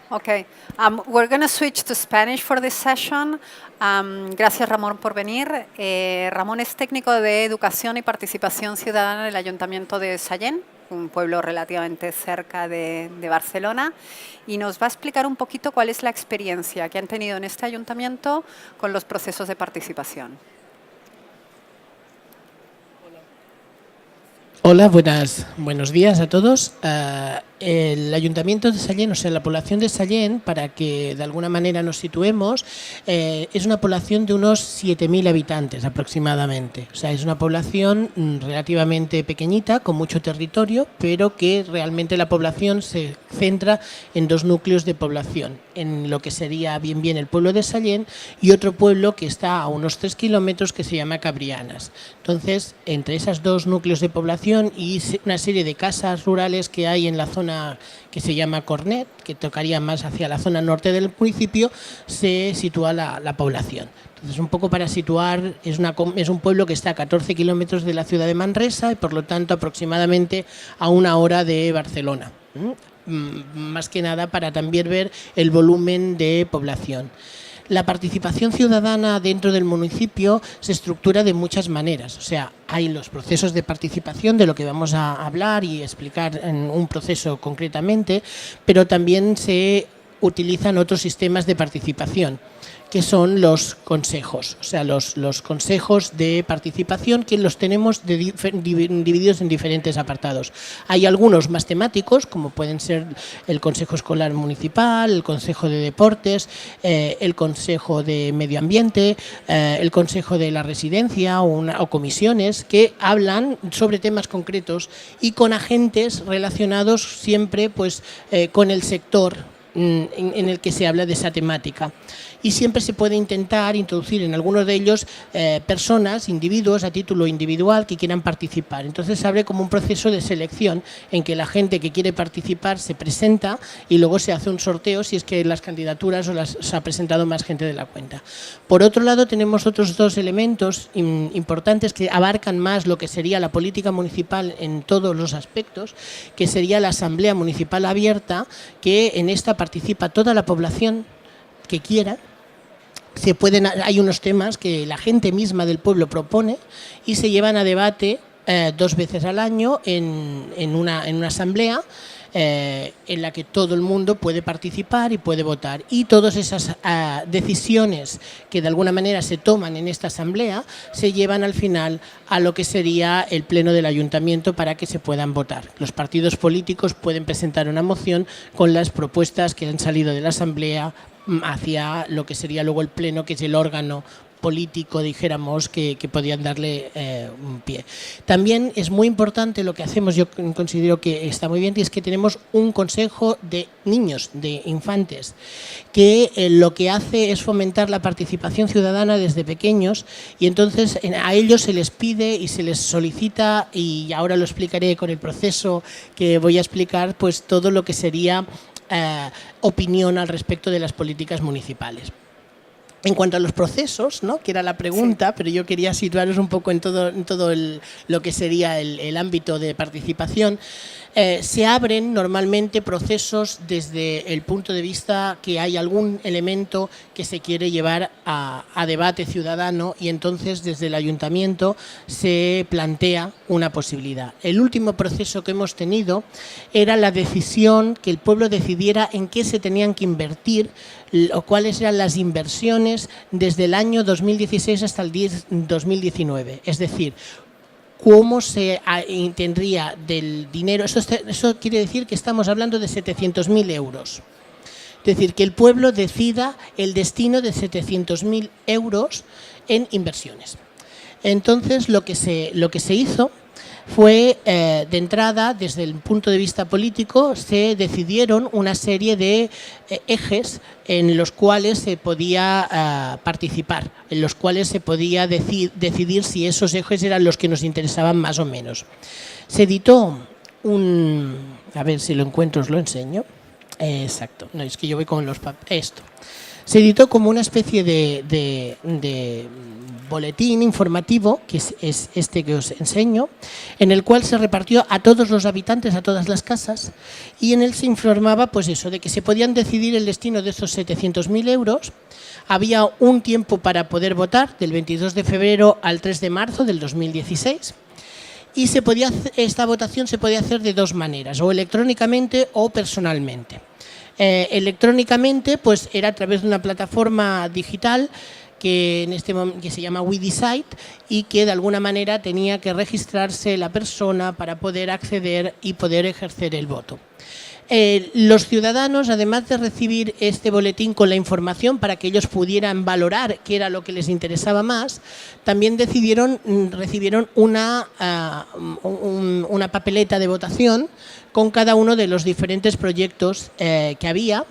Okay, we're going to switch to Spanish for this session. Gracias, Ramón, por venir. Ramón es técnico de Educación y Participación Ciudadana del Ayuntamiento de Sallent, un pueblo relativamente cerca de Barcelona, y nos va a explicar un poquito cuál es la experiencia que han tenido en este ayuntamiento con los procesos de participación. Hola, buenos días a todos. El Ayuntamiento de Sallent, o sea, la población de Sallent, para que de alguna manera nos situemos, es una población de unos 7.000 habitantes aproximadamente. O sea, es una población relativamente pequeñita, con mucho territorio, pero que realmente la población se centra en dos núcleos de población, en lo que sería bien el pueblo de Sallent y otro pueblo que está a unos 3 kilómetros que se llama Cabrianas. Entonces, entre esos dos núcleos de población y una serie de casas rurales que hay en la zona que se llama Cornet, que tocaría más hacia la zona norte del municipio, se sitúa la población. Entonces, un poco para situar, es un pueblo que está a 14 kilómetros de la ciudad de Manresa y por lo tanto aproximadamente a 1 hora de Barcelona. Más que nada para también ver el volumen de población. La participación ciudadana dentro del municipio se estructura de muchas maneras. O sea, hay los procesos de participación, de lo que vamos a hablar y explicar en un proceso concretamente, pero también se utilizan otros sistemas de participación, que son los consejos, o sea, los consejos de participación, que los tenemos divididos en diferentes apartados. Hay algunos más temáticos, como pueden ser el Consejo Escolar Municipal, el Consejo de Deportes, el Consejo de Medio Ambiente, el Consejo de la Residencia o comisiones que hablan sobre temas concretos y con agentes relacionados siempre pues, con el sector en el que se habla de esa temática. Y siempre se puede intentar introducir en algunos de ellos personas, individuos a título individual que quieran participar. Entonces se abre como un proceso de selección en que la gente que quiere participar se presenta y luego se hace un sorteo si es que las candidaturas se ha presentado más gente de la cuenta. Por otro lado, tenemos otros dos elementos importantes que abarcan más lo que sería la política municipal en todos los aspectos, que sería la Asamblea Municipal Abierta, que en esta participa toda la población que quiera. Hay unos temas que la gente misma del pueblo propone y se llevan a debate 2 veces al año en una asamblea en la que todo el mundo puede participar y puede votar. Y todas esas decisiones que de alguna manera se toman en esta asamblea se llevan al final a lo que sería el pleno del ayuntamiento para que se puedan votar. Los partidos políticos pueden presentar una moción con las propuestas que han salido de la asamblea hacia lo que sería luego el pleno, que es el órgano político, dijéramos, que podían darle un pie. También es muy importante lo que hacemos, yo considero que está muy bien, y es que tenemos un consejo de niños, de infantes, que lo que hace es fomentar la participación ciudadana desde pequeños, y entonces a ellos se les pide y se les solicita, y ahora lo explicaré con el proceso que voy a explicar, pues todo lo que sería opinión al respecto de las políticas municipales. En cuanto a los procesos, ¿no?, que era la pregunta, sí, pero yo quería situaros un poco en todo lo que sería el ámbito de participación. Se abren normalmente procesos desde el punto de vista que hay algún elemento que se quiere llevar a debate ciudadano y entonces desde el ayuntamiento se plantea una posibilidad. El último proceso que hemos tenido era la decisión, que el pueblo decidiera en qué se tenían que invertir o cuáles eran las inversiones desde el año 2016 hasta el 2019. Es decir, cómo se tendría del dinero. Eso quiere decir que estamos hablando de 700.000 euros. Es decir, que el pueblo decida el destino de 700.000 euros en inversiones. Entonces, lo que se hizo fue, de entrada, desde el punto de vista político, se decidieron una serie de ejes en los cuales se podía participar, en los cuales se podía decidir si esos ejes eran los que nos interesaban más o menos. Se editó a ver si lo encuentro, os lo enseño. Exacto, no, es que yo voy con los esto. Se editó como una especie de boletín informativo, que es este que os enseño, en el cual se repartió a todos los habitantes, a todas las casas, y en él se informaba pues eso, de que se podían decidir el destino de esos 700.000 euros. Había un tiempo para poder votar, del 22 de febrero al 3 de marzo del 2016, y esta votación se podía hacer de dos maneras, o electrónicamente o personalmente. Electrónicamente pues era a través de una plataforma digital que se llama We Decide, y que de alguna manera tenía que registrarse la persona para poder acceder y poder ejercer el voto. Los ciudadanos, además de recibir este boletín con la información para que ellos pudieran valorar qué era lo que les interesaba más, también recibieron una papeleta de votación con cada uno de los diferentes proyectos que había,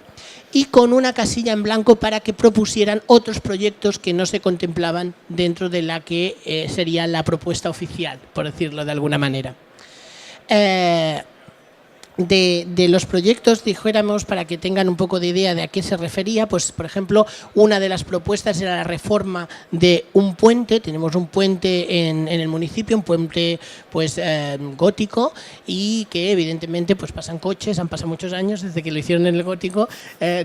y con una casilla en blanco para que propusieran otros proyectos que no se contemplaban dentro de la que sería la propuesta oficial, por decirlo de alguna manera. De los proyectos, dijéramos, para que tengan un poco de idea de a qué se refería, pues por ejemplo, una de las propuestas era la reforma de un puente. Tenemos un puente en el municipio, un puente pues gótico, y que evidentemente pues pasan coches, han pasado muchos años desde que lo hicieron en el gótico,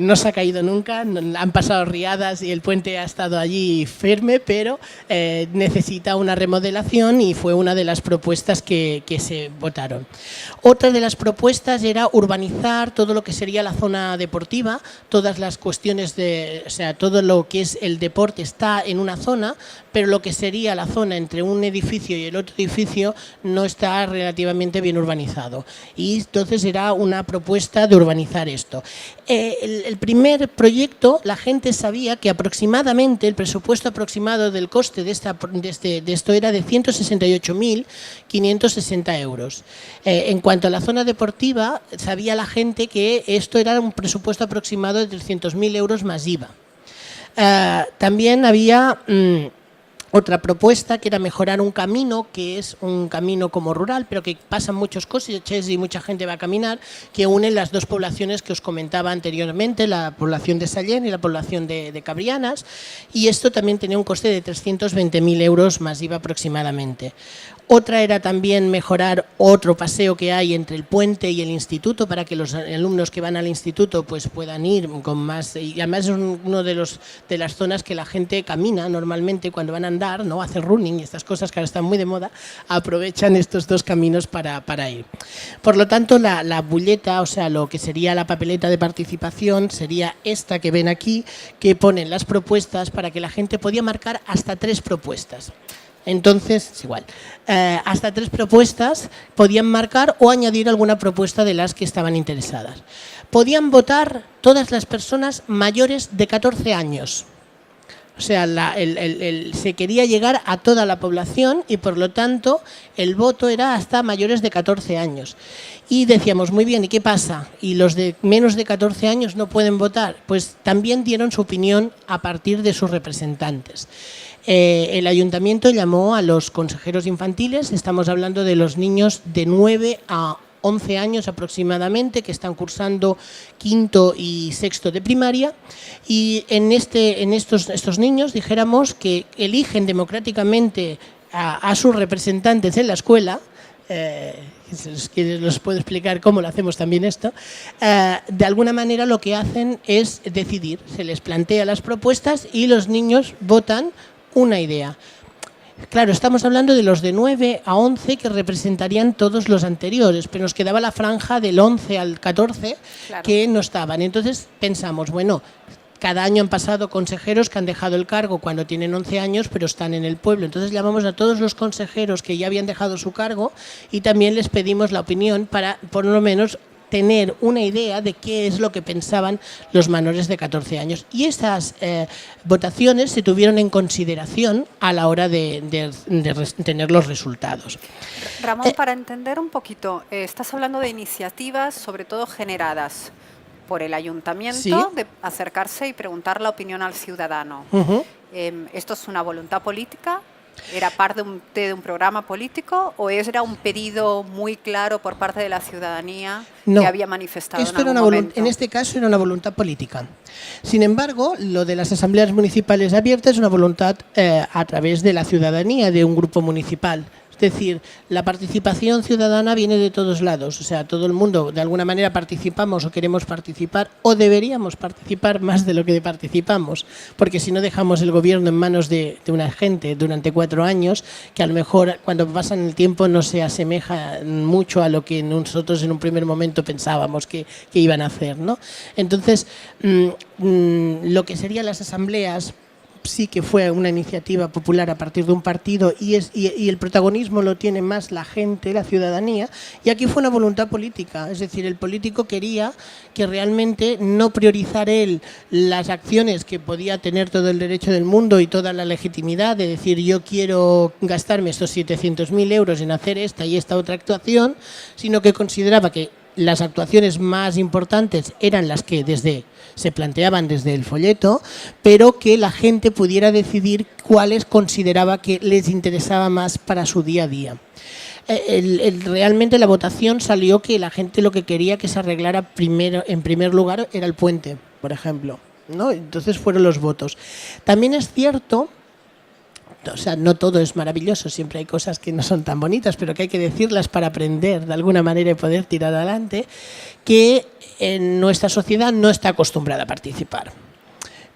no se ha caído nunca, han pasado riadas y el puente ha estado allí firme, pero necesita una remodelación, y fue una de las propuestas que se votaron. Otra de las propuestas era urbanizar todo lo que sería la zona deportiva, todas las cuestiones todo lo que es el deporte está en una zona, pero lo que sería la zona entre un edificio y el otro edificio no está relativamente bien urbanizado, y entonces era una propuesta de urbanizar esto. El primer proyecto, la gente sabía que aproximadamente el presupuesto aproximado del coste de esto era de 168.560 euros. En cuanto a la zona deportiva, sabía la gente que esto era un presupuesto aproximado de 300.000 euros más IVA. También había otra propuesta, que era mejorar un camino, que es un camino como rural, pero que pasan muchos coches y mucha gente va a caminar, que une las dos poblaciones que os comentaba anteriormente, la población de Sallent y la población de Cabrianas, y esto también tenía un coste de 320.000 euros más IVA aproximadamente. Otra era también mejorar otro paseo que hay entre el puente y el instituto, para que los alumnos que van al instituto pues puedan ir con más, y además es uno de las zonas que la gente camina normalmente cuando van a andar, ¿no? Hacer running y estas cosas que ahora están muy de moda, aprovechan estos dos caminos para ir. Por lo tanto, la bulleta, o sea, lo que sería la papeleta de participación, sería esta que ven aquí, que ponen las propuestas para que la gente podía marcar hasta 3 propuestas. Entonces, es igual, hasta 3 propuestas podían marcar o añadir alguna propuesta de las que estaban interesadas. Podían votar todas las personas mayores de 14 años. O sea, se quería llegar a toda la población, y por lo tanto el voto era hasta mayores de 14 años. Y decíamos, muy bien, ¿y qué pasa? ¿Y los de menos de 14 años no pueden votar? Pues también dieron su opinión a partir de sus representantes. El ayuntamiento llamó a los consejeros infantiles, estamos hablando de los niños de 9 a 11 años aproximadamente, que están cursando quinto y sexto de primaria, y en estos niños, dijéramos, que eligen democráticamente a sus representantes en la escuela. Les puedo explicar cómo lo hacemos también esto. De alguna manera lo que hacen es decidir, se les plantea las propuestas y los niños votan una idea. Claro, estamos hablando de los de 9 a 11 que representarían todos los anteriores, pero nos quedaba la franja del 11 al 14, claro, que no estaban. Entonces pensamos, bueno, cada año han pasado consejeros que han dejado el cargo cuando tienen 11 años, pero están en el pueblo. Entonces llamamos a todos los consejeros que ya habían dejado su cargo y también les pedimos la opinión para, por lo menos, tener una idea de qué es lo que pensaban los menores de 14 años. Y estas votaciones se tuvieron en consideración a la hora de tener los resultados. Ramón, para entender un poquito, estás hablando de iniciativas, sobre todo generadas por el ayuntamiento, sí, de acercarse y preguntar la opinión al ciudadano. ¿Esto es una voluntad política? ¿Era parte de un programa político o era un pedido muy claro por parte de la ciudadanía que había manifestado en algún momento? En este caso era una voluntad política. Sin embargo, lo de las asambleas municipales abiertas es una voluntad a través de la ciudadanía, de un grupo municipal. Es decir, la participación ciudadana viene de todos lados, o sea, todo el mundo de alguna manera participamos o queremos participar o deberíamos participar más de lo que participamos, porque si no dejamos el gobierno en manos de una gente durante 4 años, que a lo mejor cuando pasan el tiempo no se asemeja mucho a lo que nosotros en un primer momento pensábamos que iban a hacer, ¿no? Entonces, lo que serían las asambleas sí que fue una iniciativa popular a partir de un partido y el protagonismo lo tiene más la gente, la ciudadanía, y aquí fue una voluntad política, es decir, el político quería que realmente no priorizar él las acciones que podía tener todo el derecho del mundo y toda la legitimidad de decir yo quiero gastarme estos 700.000 euros en hacer esta y esta otra actuación, sino que consideraba que las actuaciones más importantes eran las que se planteaban desde el folleto, pero que la gente pudiera decidir cuáles consideraba que les interesaba más para su día a día. Realmente la votación salió que la gente lo que quería que se arreglara en primer lugar era el puente, por ejemplo, ¿no? Entonces fueron los votos. También es cierto, o sea, no todo es maravilloso, siempre hay cosas que no son tan bonitas, pero que hay que decirlas para aprender de alguna manera y poder tirar adelante, que en nuestra sociedad no está acostumbrada a participar.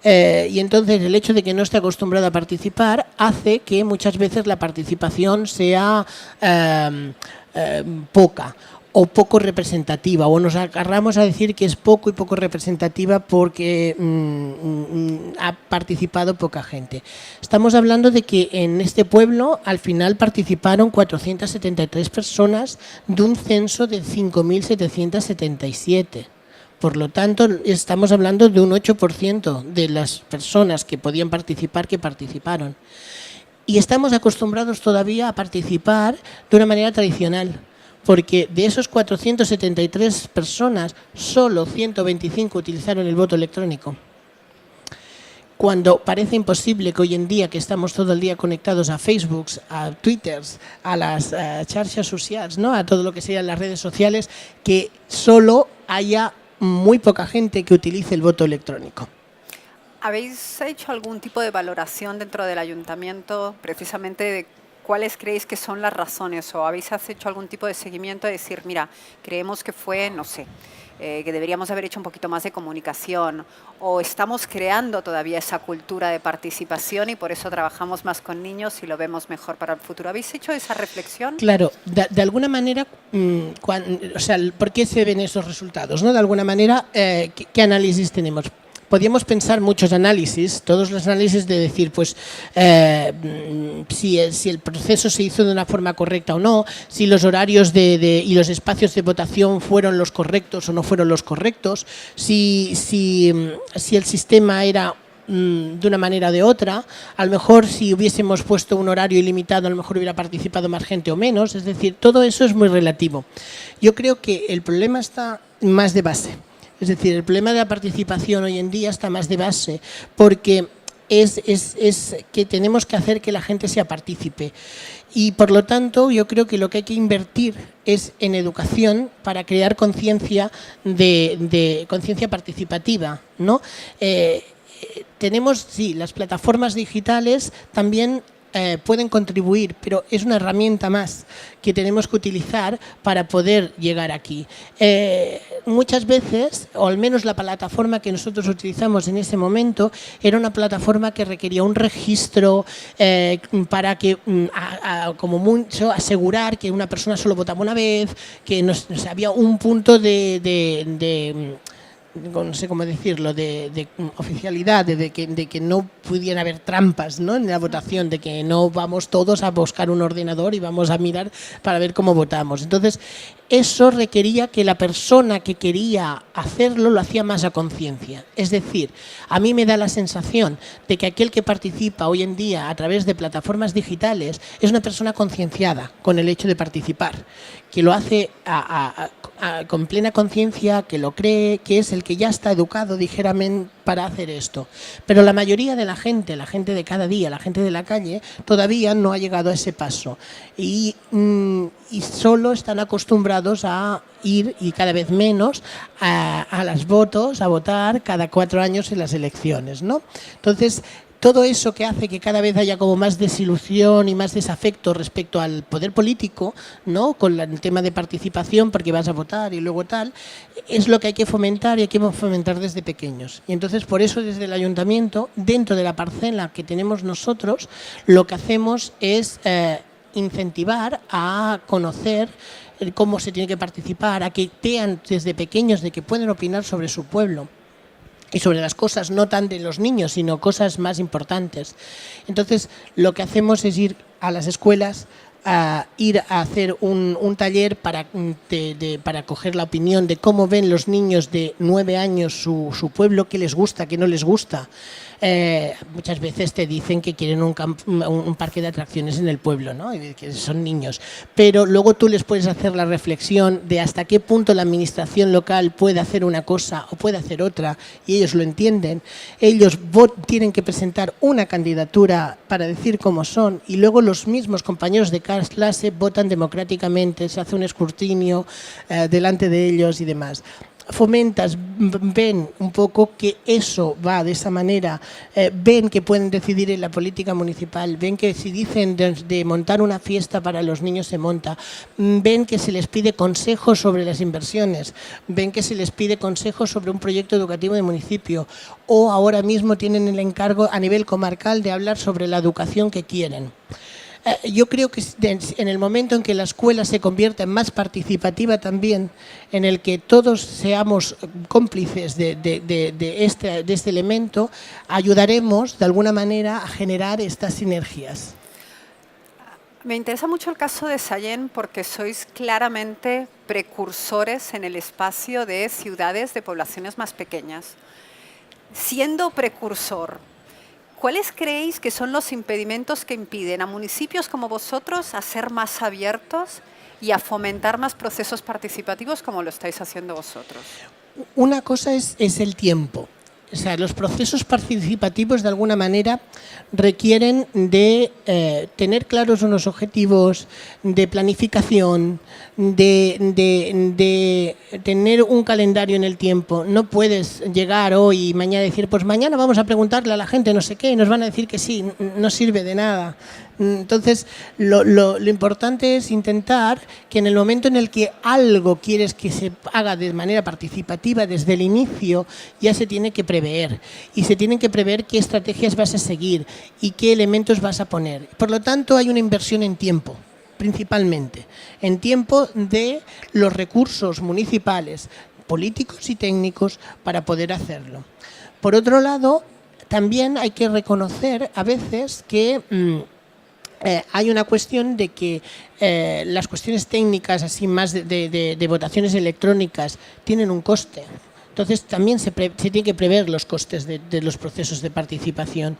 Y entonces el hecho de que no esté acostumbrada a participar hace que muchas veces la participación sea poca o poco representativa, o nos agarramos a decir que es poco y poco representativa porque ha participado poca gente. Estamos hablando de que en este pueblo al final participaron 473 personas de un censo de 5.777. Por lo tanto, estamos hablando de un 8% de las personas que podían participar que participaron. Y estamos acostumbrados todavía a participar de una manera tradicional, porque de esos 473 personas, solo 125 utilizaron el voto electrónico. Cuando parece imposible que hoy en día, que estamos todo el día conectados a Facebook, a Twitter, a las xarxas sociales, ¿no? A todo lo que sean las redes sociales, que solo haya muy poca gente que utilice el voto electrónico. ¿Habéis hecho algún tipo de valoración dentro del ayuntamiento precisamente de cuáles creéis que son las razones, o habéis hecho algún tipo de seguimiento de decir, mira, creemos que fue, no sé, que deberíamos haber hecho un poquito más de comunicación, o estamos creando todavía esa cultura de participación y por eso trabajamos más con niños y lo vemos mejor para el futuro? ¿Habéis hecho esa reflexión? Claro, de alguna manera, o sea, ¿por qué se ven esos resultados, ¿no? De alguna manera, ¿qué análisis tenemos? Podríamos pensar muchos análisis, todos los análisis de decir, pues, si el proceso se hizo de una forma correcta o no, si los horarios y los espacios de votación fueron los correctos o no fueron los correctos, si el sistema era de una manera o de otra, a lo mejor si hubiésemos puesto un horario ilimitado a lo mejor hubiera participado más gente o menos, es decir, todo eso es muy relativo. Yo creo que el problema está más de base. Es decir, el problema de la participación hoy en día está más de base, porque es que tenemos que hacer que la gente sea partícipe. Y por lo tanto, yo creo que lo que hay que invertir es en educación para crear conciencia de conciencia participativa, ¿no? Tenemos, sí, las plataformas digitales también pueden contribuir, pero es una herramienta más que tenemos que utilizar para poder llegar aquí. Muchas veces, o al menos la plataforma que nosotros utilizamos en ese momento, era una plataforma que requería un registro para que, como mucho, asegurar que una persona solo votaba una vez, que había un punto no sé cómo decirlo, de oficialidad, de que no pudieran haber trampas, ¿no?, en la votación, de que no vamos todos a buscar un ordenador y vamos a mirar para ver cómo votamos. Entonces, eso requería que la persona que quería hacerlo lo hacía más a conciencia. Es decir, a mí me da la sensación de que aquel que participa hoy en día a través de plataformas digitales es una persona concienciada con el hecho de participar, que lo hace con plena conciencia, que lo cree, que es el que ya está educado, dijéramos, para hacer esto. Pero la mayoría de la gente de cada día, la gente de la calle, todavía no ha llegado a ese paso. Y solo están acostumbrados a ir, y cada vez menos, a los votos, a votar cada 4 años en las elecciones, ¿no? Entonces, todo eso que hace que cada vez haya como más desilusión y más desafecto respecto al poder político, ¿no? Con el tema de participación, porque vas a votar y luego tal, es lo que hay que fomentar y hay que fomentar desde pequeños. Y entonces, por eso, desde el ayuntamiento, dentro de la parcela que tenemos nosotros, lo que hacemos es incentivar a conocer cómo se tiene que participar, a que vean desde pequeños de que pueden opinar sobre su pueblo y sobre las cosas no tan de los niños, sino cosas más importantes. Entonces, lo que hacemos es ir a las escuelas, a ir a hacer un taller para coger la opinión de cómo ven los niños de 9 años su pueblo, qué les gusta, qué no les gusta. Muchas veces te dicen que quieren un parque de atracciones en el pueblo, ¿no? Y que son niños, pero luego tú les puedes hacer la reflexión de hasta qué punto la administración local puede hacer una cosa o puede hacer otra, y ellos lo entienden. Ellos tienen que presentar una candidatura para decir cómo son, y luego los mismos compañeros de clase votan democráticamente, se hace un escrutinio delante de ellos y demás. Fomentas, ven un poco que eso va de esa manera, ven que pueden decidir en la política municipal, ven que si dicen de montar una fiesta para los niños se monta, ven que se les pide consejos sobre las inversiones, ven que se les pide consejos sobre un proyecto educativo de municipio, o ahora mismo tienen el encargo a nivel comarcal de hablar sobre la educación que quieren. Yo creo que en el momento en que la escuela se convierta en más participativa también, en el que todos seamos cómplices de este elemento, ayudaremos de alguna manera a generar estas sinergias. Me interesa mucho el caso de Sallent porque sois claramente precursores en el espacio de ciudades de poblaciones más pequeñas. Siendo precursor, ¿cuáles creéis que son los impedimentos que impiden a municipios como vosotros a ser más abiertos y a fomentar más procesos participativos como lo estáis haciendo vosotros? Una cosa es el tiempo. O sea, los procesos participativos de alguna manera requieren de tener claros unos objetivos, de planificación, de tener un calendario en el tiempo. No puedes llegar hoy y mañana decir, pues mañana vamos a preguntarle a la gente no sé qué y nos van a decir que sí, no sirve de nada. Entonces, lo importante es intentar que en el momento en el que algo quieres que se haga de manera participativa desde el inicio, ya se tiene que prever. Y se tienen que prever qué estrategias vas a seguir y qué elementos vas a poner. Por lo tanto, hay una inversión en tiempo, principalmente. En tiempo de los recursos municipales, políticos y técnicos, para poder hacerlo. Por otro lado, también hay que reconocer a veces que hay una cuestión de que las cuestiones técnicas, así más de votaciones electrónicas, tienen un coste. Entonces también se tiene que prever los costes de los procesos de participación.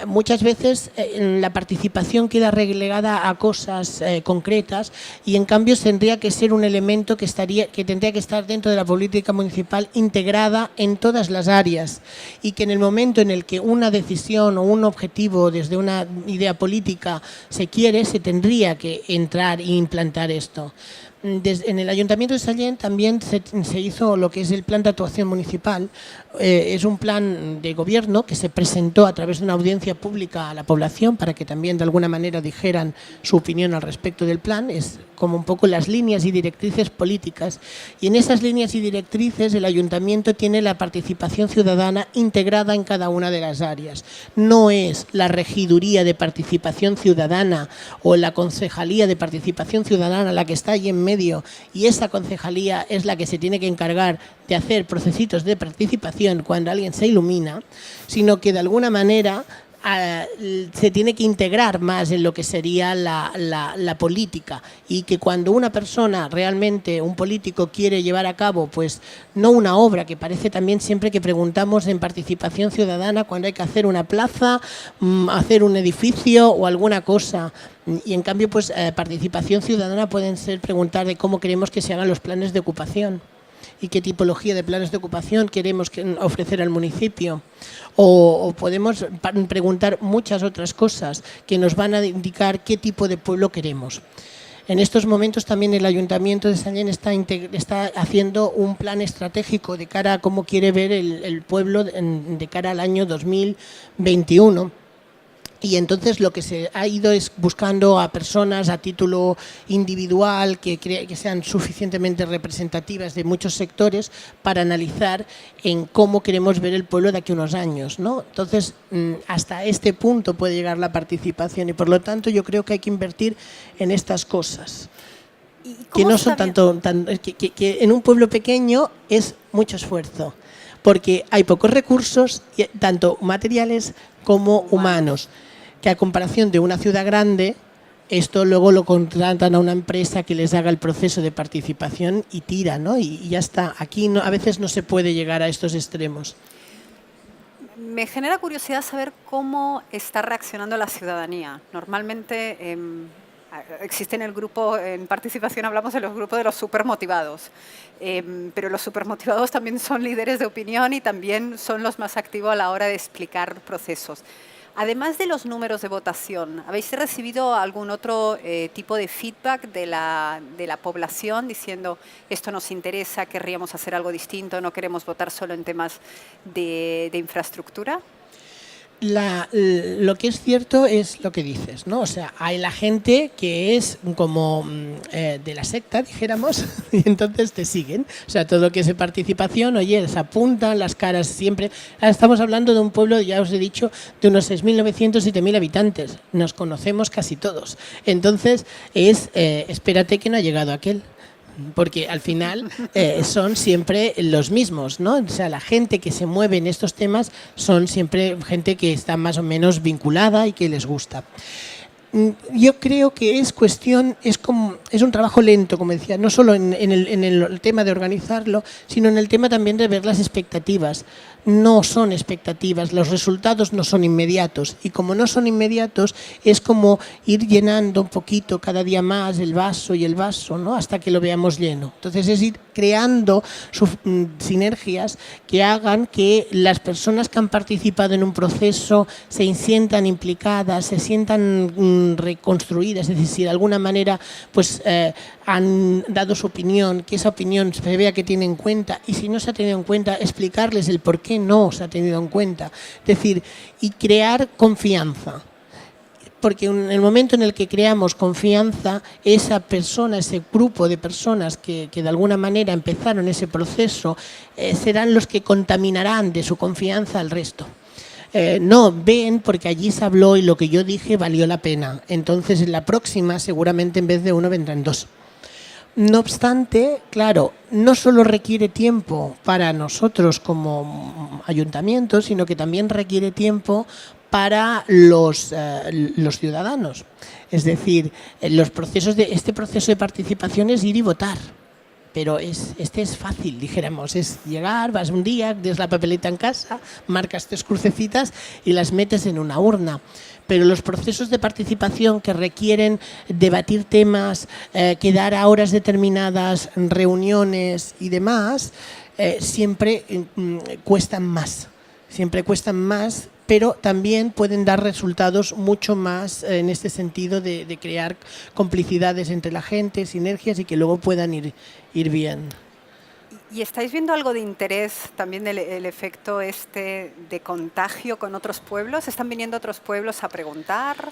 Muchas veces la participación queda relegada a cosas concretas y en cambio tendría que ser un elemento que tendría que estar dentro de la política municipal integrada en todas las áreas, y que en el momento en el que una decisión o un objetivo desde una idea política se quiere, se tendría que entrar e implantar esto. En el Ayuntamiento de Sallent también se hizo lo que es el Plan de Actuación Municipal. Es un plan de gobierno que se presentó a través de una audiencia pública a la población para que también de alguna manera dijeran su opinión al respecto del plan. Es como un poco las líneas y directrices políticas, y en esas líneas y directrices el Ayuntamiento tiene la participación ciudadana integrada en cada una de las áreas. No es la regiduría de participación ciudadana o la concejalía de participación ciudadana la que está ahí en medio, y esa concejalía es la que se tiene que encargar de hacer procesitos de participación cuando alguien se ilumina, sino que de alguna manera se tiene que integrar más en lo que sería la política, y que cuando una persona realmente, un político, quiere llevar a cabo, pues no una obra, que parece también siempre que preguntamos en participación ciudadana cuando hay que hacer una plaza, hacer un edificio o alguna cosa, y en cambio pues participación ciudadana pueden ser preguntar de cómo queremos que se hagan los planes de ocupación y qué tipología de planes de ocupación queremos ofrecer al municipio. O podemos preguntar muchas otras cosas que nos van a indicar qué tipo de pueblo queremos. En estos momentos también el Ayuntamiento de Sallent está haciendo un plan estratégico de cara a cómo quiere ver el pueblo de cara al año 2021. Y entonces lo que se ha ido es buscando a personas a título individual que sean suficientemente representativas de muchos sectores para analizar en cómo queremos ver el pueblo de aquí a unos años, ¿no? Entonces, hasta este punto puede llegar la participación y por lo tanto yo creo que hay que invertir en estas cosas. Que no son que en un pueblo pequeño es mucho esfuerzo, porque hay pocos recursos, tanto materiales como humanos, que a comparación de una ciudad grande, esto luego lo contratan a una empresa que les haga el proceso de participación y tira, ¿no? Y ya está. Aquí a veces no se puede llegar a estos extremos. Me genera curiosidad saber cómo está reaccionando la ciudadanía. Normalmente existe en el grupo, en participación hablamos de los grupos de los supermotivados, pero los supermotivados también son líderes de opinión y también son los más activos a la hora de explicar procesos. Además de los números de votación, ¿habéis recibido algún otro tipo de feedback de la población diciendo esto nos interesa, querríamos hacer algo distinto, no queremos votar solo en temas de infraestructura? Lo que es cierto es lo que dices, ¿no? O sea, hay la gente que es como de la secta, dijéramos, y entonces te siguen. O sea, todo lo que es de participación, oye, se apuntan las caras siempre. Ahora estamos hablando de un pueblo, ya os he dicho, de unos 6.900, 7.000 habitantes. Nos conocemos casi todos. Entonces, espérate que no ha llegado aquel. Porque al final son siempre los mismos, ¿no? O sea, la gente que se mueve en estos temas son siempre gente que está más o menos vinculada y que les gusta. Yo creo que es un trabajo lento, como decía, no solo en el tema de organizarlo, sino en el tema también de ver las expectativas. No son expectativas, los resultados no son inmediatos y como no son inmediatos es como ir llenando un poquito cada día más el vaso, ¿no? Hasta que lo veamos lleno. Entonces es ir creando sinergias que hagan que las personas que han participado en un proceso se sientan implicadas, se sientan reconstruidas, es decir, si de alguna manera pues han dado su opinión, que esa opinión se vea que tiene en cuenta y si no se ha tenido en cuenta, explicarles el por qué no se ha tenido en cuenta. Es decir, y crear confianza. Porque en el momento en el que creamos confianza, esa persona, ese grupo de personas que de alguna manera empezaron ese proceso, serán los que contaminarán de su confianza al resto. No, ven porque allí se habló y lo que yo dije valió la pena. Entonces en la próxima seguramente en vez de uno vendrán dos. No obstante, claro, no solo requiere tiempo para nosotros como ayuntamiento, sino que también requiere tiempo para los ciudadanos. Es decir, este proceso de participación es ir y votar. Pero este es fácil, dijéramos, es llegar, vas un día, des la papeleta en casa, marcas 3 crucecitas y las metes en una urna. Pero los procesos de participación que requieren debatir temas, quedar a horas determinadas, reuniones y demás, siempre cuestan más. Siempre cuestan más, pero también pueden dar resultados mucho más en este sentido de crear complicidades entre la gente, sinergias y que luego puedan ir bien. ¿Y estáis viendo algo de interés también del efecto de contagio con otros pueblos? ¿Están viniendo otros pueblos a preguntar?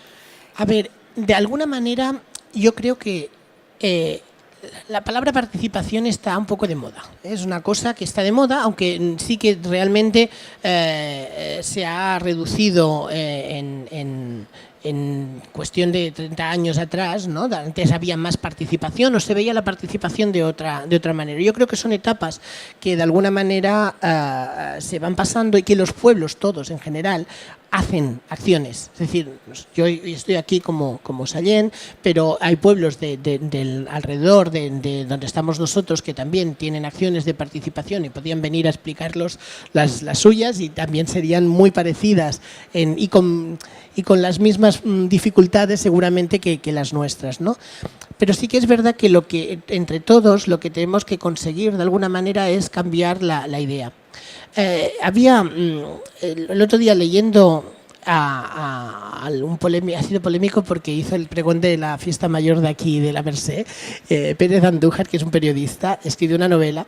A ver, de alguna manera yo creo que la palabra participación está un poco de moda. Es una cosa que está de moda, aunque sí que realmente se ha reducido en cuestión de 30 años atrás, ¿no? Antes había más participación o se veía la participación de otra manera. Yo creo que son etapas que de alguna manera se van pasando y que los pueblos todos en general hacen acciones. Es decir, yo estoy aquí como Sallent, pero hay pueblos del alrededor de donde estamos nosotros que también tienen acciones de participación y podían venir a explicarlos las suyas y también serían muy parecidas y con las mismas dificultades seguramente que las nuestras, ¿no? Pero sí que es verdad que entre todos lo que tenemos que conseguir de alguna manera es cambiar la idea. Había el otro día leyendo ha sido polémico porque hizo el pregón de la fiesta mayor de aquí, de la Merced. Pérez Andújar, que es un periodista, escribió una novela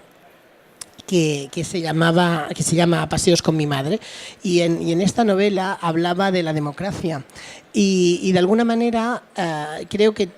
que se llama Paseos con mi madre, y en esta novela hablaba de la democracia y de alguna manera creo que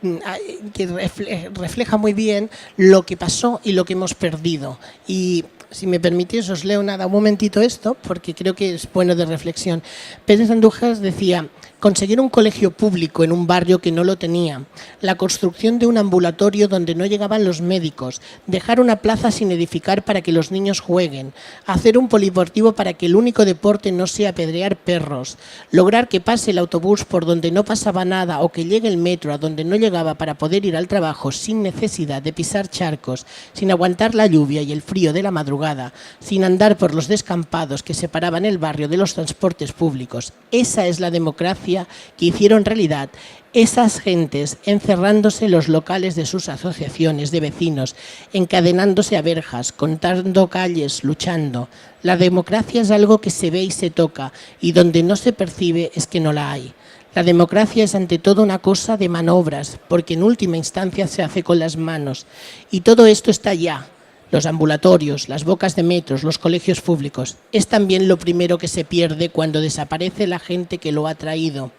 refleja muy bien lo que pasó y lo que hemos perdido. Y si me permitís, os leo un momentito esto, porque creo que es bueno de reflexión. Pérez Andújar decía: conseguir un colegio público en un barrio que no lo tenía, la construcción de un ambulatorio donde no llegaban los médicos, dejar una plaza sin edificar para que los niños jueguen, hacer un polideportivo para que el único deporte no sea apedrear perros, lograr que pase el autobús por donde no pasaba nada o que llegue el metro a donde no llegaba para poder ir al trabajo sin necesidad de pisar charcos, sin aguantar la lluvia y el frío de la madrugada, sin andar por los descampados que separaban el barrio de los transportes públicos. Esa es la democracia que hicieron realidad esas gentes, encerrándose en los locales de sus asociaciones de vecinos, encadenándose a verjas, contando calles, luchando. La democracia es algo que se ve y se toca, y donde no se percibe es que no la hay. La democracia es ante todo una cosa de manobras, porque en última instancia se hace con las manos. Y todo esto está ya. Los ambulatorios, las bocas de metros, los colegios públicos. Es también lo primero que se pierde cuando desaparece la gente que lo ha traído.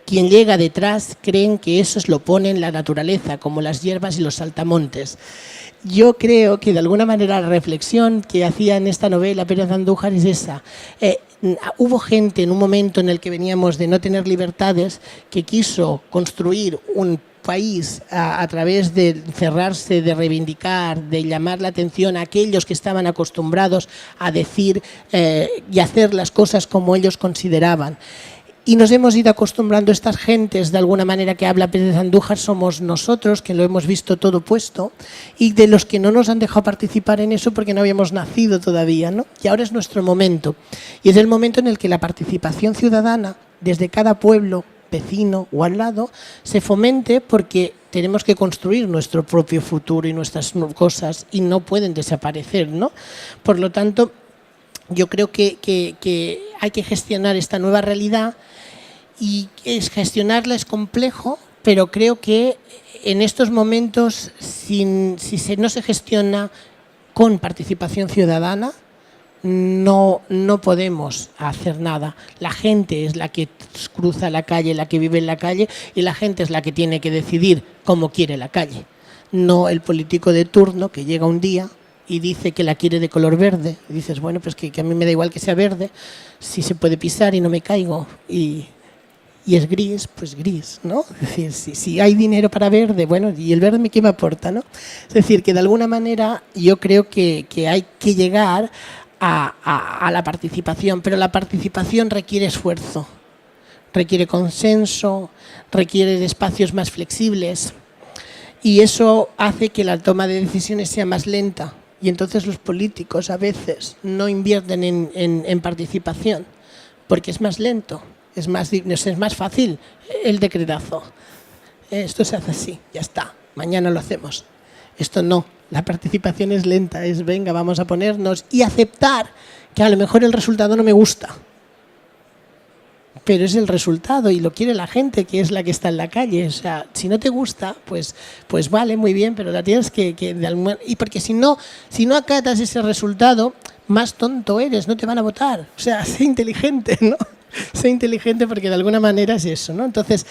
Quien llega detrás creen que eso lo pone en la naturaleza, como las hierbas y los saltamontes. Yo creo que de alguna manera la reflexión que hacía en esta novela Pérez Andújar es esa. Hubo gente en un momento en el que veníamos de no tener libertades que quiso construir un país a través de cerrarse, de reivindicar, de llamar la atención a aquellos que estaban acostumbrados a decir y hacer las cosas como ellos consideraban. Y nos hemos ido acostumbrando a estas gentes, de alguna manera, que habla Pérez Andújar, somos nosotros, que lo hemos visto todo puesto, y de los que no nos han dejado participar en eso porque no habíamos nacido todavía, ¿no? Y ahora es nuestro momento. Y es el momento en el que la participación ciudadana, desde cada pueblo, vecino o al lado, se fomente, porque tenemos que construir nuestro propio futuro y nuestras cosas, y no pueden desaparecer, ¿no? Por lo tanto, yo creo que hay que gestionar esta nueva realidad, y gestionarla es complejo, pero creo que en estos momentos, si no se gestiona con participación ciudadana, no podemos hacer nada. La gente es la que cruza la calle, la que vive en la calle, y la gente es la que tiene que decidir cómo quiere la calle. No el político de turno que llega un día y dice que la quiere de color verde. Y dices, bueno, pues que a mí me da igual que sea verde, si se puede pisar y no me caigo, y es gris, pues gris, ¿no? Es decir, si hay dinero para verde, bueno, ¿y el verde qué me aporta, no? Es decir, que de alguna manera yo creo que hay que llegar a la participación, pero la participación requiere esfuerzo, requiere consenso, requiere de espacios más flexibles, y eso hace que la toma de decisiones sea más lenta, y entonces los políticos a veces no invierten en participación porque es más lento. Es más fácil el decretazo. Esto se hace así, ya está, mañana lo hacemos. Esto no, la participación es lenta, es venga, vamos a ponernos y aceptar que a lo mejor el resultado no me gusta. Pero es el resultado y lo quiere la gente, que es la que está en la calle. O sea, si no te gusta, pues vale, muy bien, pero la tienes que y porque si no acatas ese resultado, más tonto eres, no te van a votar. O sea, sé inteligente, ¿no? Sé inteligente, porque de alguna manera es eso, ¿no? Entonces,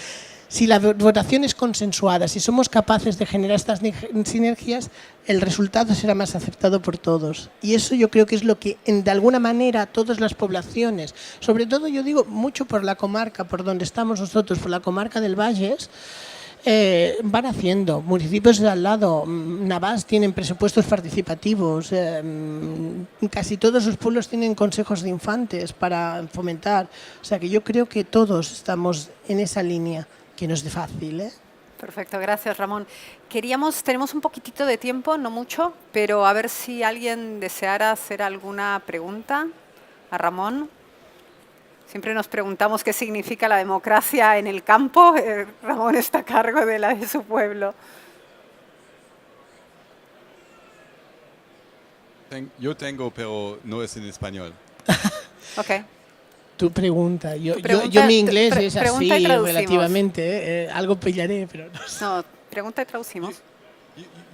si la votación es consensuada, si somos capaces de generar estas sinergias, el resultado será más aceptado por todos. Y eso yo creo que es lo que, de alguna manera, todas las poblaciones, sobre todo yo digo mucho por la comarca, por donde estamos nosotros, por la comarca del Valles, van haciendo. Municipios de al lado, Navàs tienen presupuestos participativos, casi todos los pueblos tienen consejos de infantes para fomentar. O sea que yo creo que todos estamos en esa línea, que no es de fácil, ¿eh? Perfecto, gracias Ramón. Tenemos un poquitito de tiempo, no mucho, pero a ver si alguien deseara hacer alguna pregunta a Ramón. Siempre nos preguntamos qué significa la democracia en el campo. Ramón está a cargo de su pueblo. Yo tengo, pero no es en español. Ok. Tu pregunta. pregunta, Mi inglés es así pregunta y traducimos. Relativamente. Algo pillaré, pero no sé. No, pregunta y traducimos.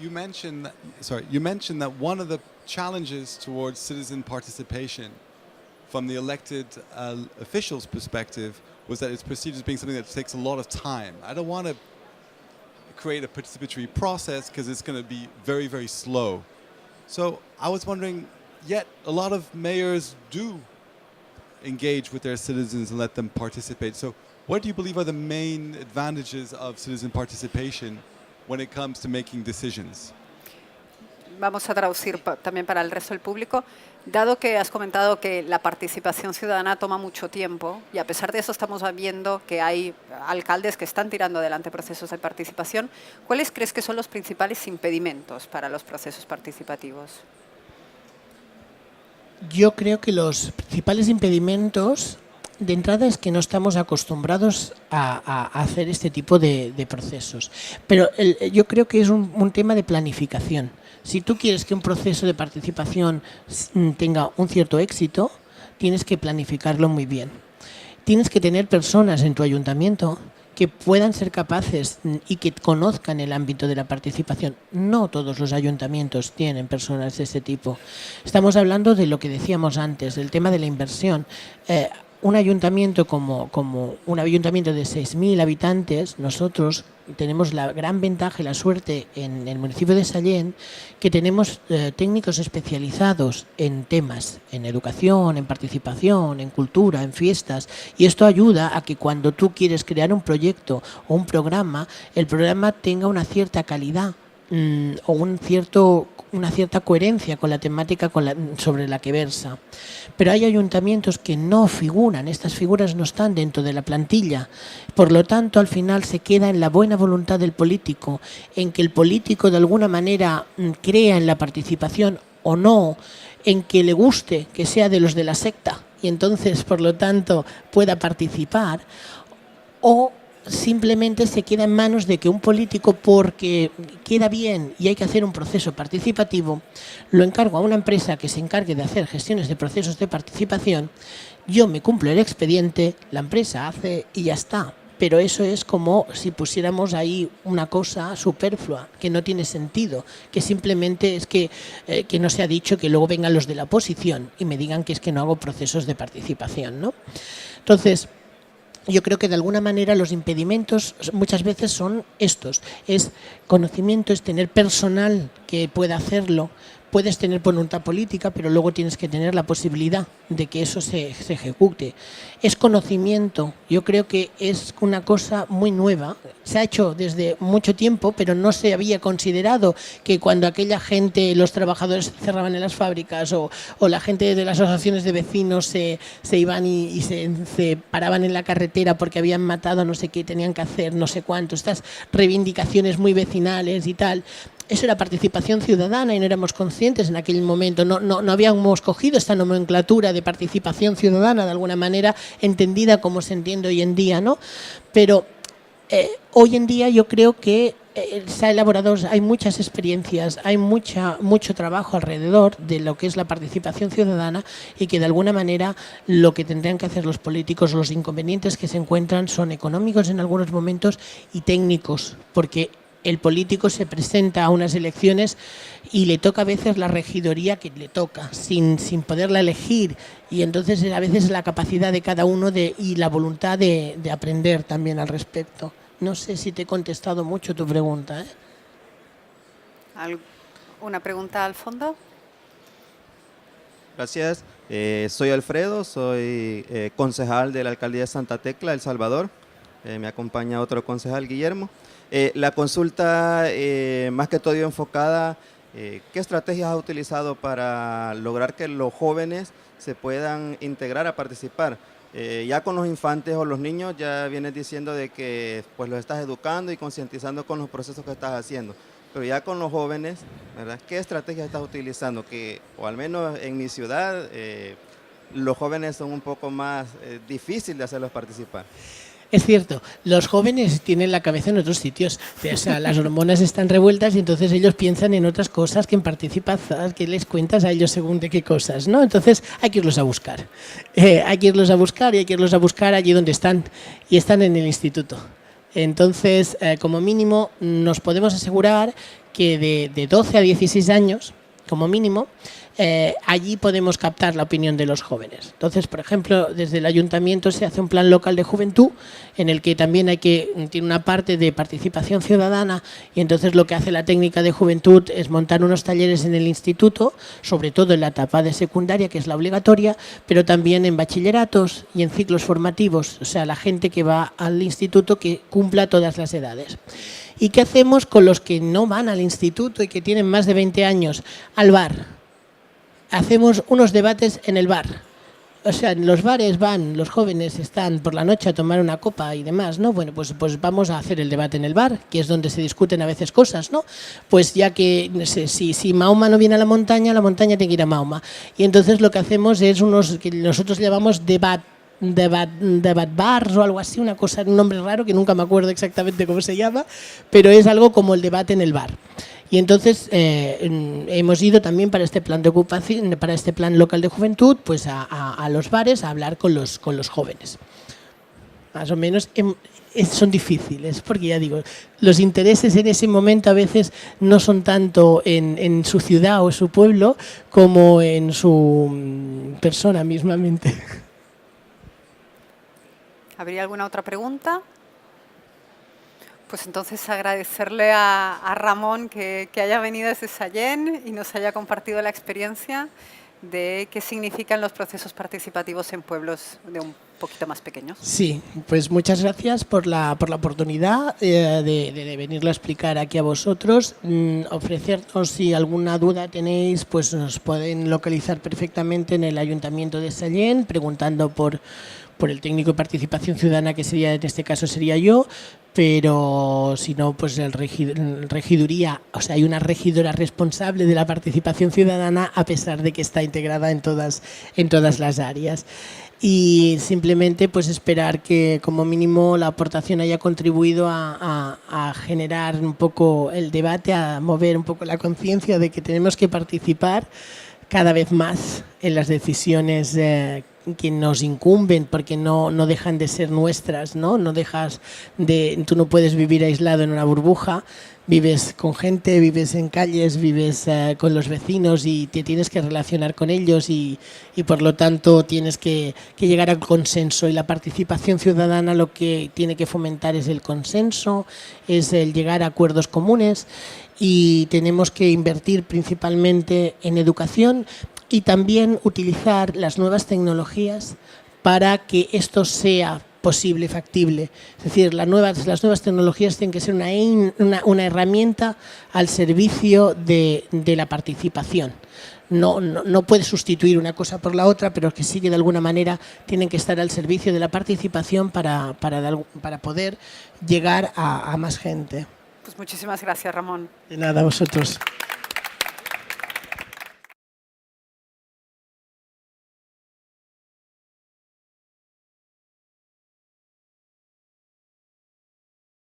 You mentioned that, you mentioned that one of the challenges towards citizen participation from the elected officials' perspective was that it's perceived as being something that takes a lot of time. I don't want to create a participatory process because it's going to be very, very slow. So I was wondering, yet a lot of mayors do engage with their citizens and let them participate. So what do you believe are the main advantages of citizen participation when it comes to making decisions? Vamos a traducir también para el resto del público. Dado que has comentado que la participación ciudadana toma mucho tiempo y a pesar de eso estamos viendo que hay alcaldes que están tirando adelante procesos de participación, ¿cuáles crees que son los principales impedimentos para los procesos participativos? Yo creo que los principales impedimentos de entrada es que no estamos acostumbrados a hacer este tipo de procesos. Pero yo creo que es un tema de planificación. Si tú quieres que un proceso de participación tenga un cierto éxito, tienes que planificarlo muy bien. Tienes que tener personas en tu ayuntamiento que puedan ser capaces y que conozcan el ámbito de la participación. No todos los ayuntamientos tienen personas de este tipo. Estamos hablando de lo que decíamos antes, del tema de la inversión. Un ayuntamiento como un ayuntamiento de 6.000 habitantes, nosotros tenemos la gran ventaja y la suerte en el municipio de Sallent que tenemos técnicos especializados en temas, en educación, en participación, en cultura, en fiestas, y esto ayuda a que cuando tú quieres crear un proyecto o un programa, el programa tenga una cierta calidad o una cierta coherencia con la temática sobre la que versa. Pero hay ayuntamientos que no figuran, estas figuras no están dentro de la plantilla. Por lo tanto, al final se queda en la buena voluntad del político, en que el político de alguna manera crea en la participación o no, en que le guste que sea de los de la secta y entonces, por lo tanto, pueda participar, o simplemente se queda en manos de que un político, porque queda bien y hay que hacer un proceso participativo, lo encargo a una empresa que se encargue de hacer gestiones de procesos de participación, yo me cumplo el expediente, la empresa hace y ya está. Pero eso es como si pusiéramos ahí una cosa superflua, que no tiene sentido, que simplemente es que no se ha dicho que luego vengan los de la oposición y me digan que es que no hago procesos de participación, ¿no? Entonces, yo creo que de alguna manera los impedimentos muchas veces son estos. Es conocimiento, es tener personal que pueda hacerlo. Puedes tener voluntad política, pero luego tienes que tener la posibilidad de que eso se ejecute. Es conocimiento. Yo creo que es una cosa muy nueva. Se ha hecho desde mucho tiempo, pero no se había considerado que cuando aquella gente, los trabajadores cerraban en las fábricas o la gente de las asociaciones de vecinos se iban y se paraban en la carretera porque habían matado a no sé qué, tenían que hacer no sé cuánto, estas reivindicaciones muy vecinales y tal. Eso era participación ciudadana y no éramos conscientes en aquel momento, no habíamos cogido esta nomenclatura de participación ciudadana de alguna manera entendida como se entiende hoy en día, ¿no? Pero hoy en día yo creo que se ha elaborado, hay muchas experiencias, hay mucho trabajo alrededor de lo que es la participación ciudadana y que de alguna manera lo que tendrían que hacer los políticos, los inconvenientes que se encuentran son económicos en algunos momentos y técnicos, porque el político se presenta a unas elecciones y le toca a veces la regidoría que le toca, sin poderla elegir, y entonces a veces la capacidad de cada uno y la voluntad de aprender también al respecto. No sé si te he contestado mucho tu pregunta, ¿eh? ¿Una pregunta al fondo? Gracias. Soy Alfredo, soy concejal de la Alcaldía de Santa Tecla, El Salvador. Me acompaña otro concejal, Guillermo. La consulta, más que todo enfocada, ¿qué estrategias has utilizado para lograr que los jóvenes se puedan integrar a participar? Ya con los infantes o los niños ya vienes diciendo de que pues los estás educando y concientizando con los procesos que estás haciendo. Pero ya con los jóvenes, ¿verdad? ¿Qué estrategias estás utilizando? Que, o al menos en mi ciudad, los jóvenes son un poco más difíciles de hacerlos participar. Es cierto, los jóvenes tienen la cabeza en otros sitios, o sea, las hormonas están revueltas y entonces ellos piensan en otras cosas que en participación, que les cuentas a ellos según de qué cosas, ¿no? Entonces hay que irlos a buscar, hay que irlos a buscar y hay que irlos a buscar allí donde están, y están en el instituto. Entonces, como mínimo, nos podemos asegurar que de 12 a 16 años, como mínimo, allí podemos captar la opinión de los jóvenes. Entonces, por ejemplo, desde el ayuntamiento se hace un plan local de juventud en el que también tiene una parte de participación ciudadana, y entonces lo que hace la técnica de juventud es montar unos talleres en el instituto, sobre todo en la etapa de secundaria, que es la obligatoria, pero también en bachilleratos y en ciclos formativos, o sea, la gente que va al instituto que cumpla todas las edades. ¿Y qué hacemos con los que no van al instituto y que tienen más de 20 años? Al bar. Hacemos unos debates en el bar. O sea, en los bares los jóvenes están por la noche a tomar una copa y demás, ¿no? Bueno, pues vamos a hacer el debate en el bar, que es donde se discuten a veces cosas, ¿no? Pues ya que si Mahoma no viene a la montaña tiene que ir a Mahoma. Y entonces lo que hacemos es unos que nosotros llamamos debat bars o algo así, un nombre raro que nunca me acuerdo exactamente cómo se llama, pero es algo como el debate en el bar. Y entonces hemos ido también para este plan de ocupación, para este plan local de juventud, pues a los bares a hablar con los jóvenes. Más o menos son difíciles, porque ya digo, los intereses en ese momento a veces no son tanto en su ciudad o su pueblo como en su persona mismamente. ¿Habría alguna otra pregunta? Pues entonces agradecerle a Ramón que haya venido desde Sallent y nos haya compartido la experiencia de qué significan los procesos participativos en pueblos de un poquito más pequeños. Sí, pues muchas gracias por la oportunidad de venirlo a explicar aquí a vosotros. Ofrecernos, si alguna duda tenéis, pues nos pueden localizar perfectamente en el Ayuntamiento de Sallent, preguntando por el técnico de participación ciudadana, que en este caso sería yo, pero si no, pues el regiduría, o sea, hay una regidora responsable de la participación ciudadana, a pesar de que está integrada en todas las áreas. Y simplemente pues esperar que como mínimo la aportación haya contribuido a generar un poco el debate, a mover un poco la conciencia de que tenemos que participar cada vez más en las decisiones que nos incumben, porque no dejan de ser nuestras, ¿no? Tú no puedes vivir aislado en una burbuja, vives con gente, vives en calles, vives con los vecinos y te tienes que relacionar con ellos y por lo tanto tienes que llegar al consenso, y la participación ciudadana lo que tiene que fomentar es el consenso, es el llegar a acuerdos comunes, y tenemos que invertir principalmente en educación y también utilizar las nuevas tecnologías para que esto sea posible, factible. Es decir, las nuevas tecnologías tienen que ser una herramienta al servicio de la participación. No puede sustituir una cosa por la otra, pero que sí que de alguna manera tienen que estar al servicio de la participación para poder llegar a más gente. Pues muchísimas gracias, Ramón. De nada, a vosotros.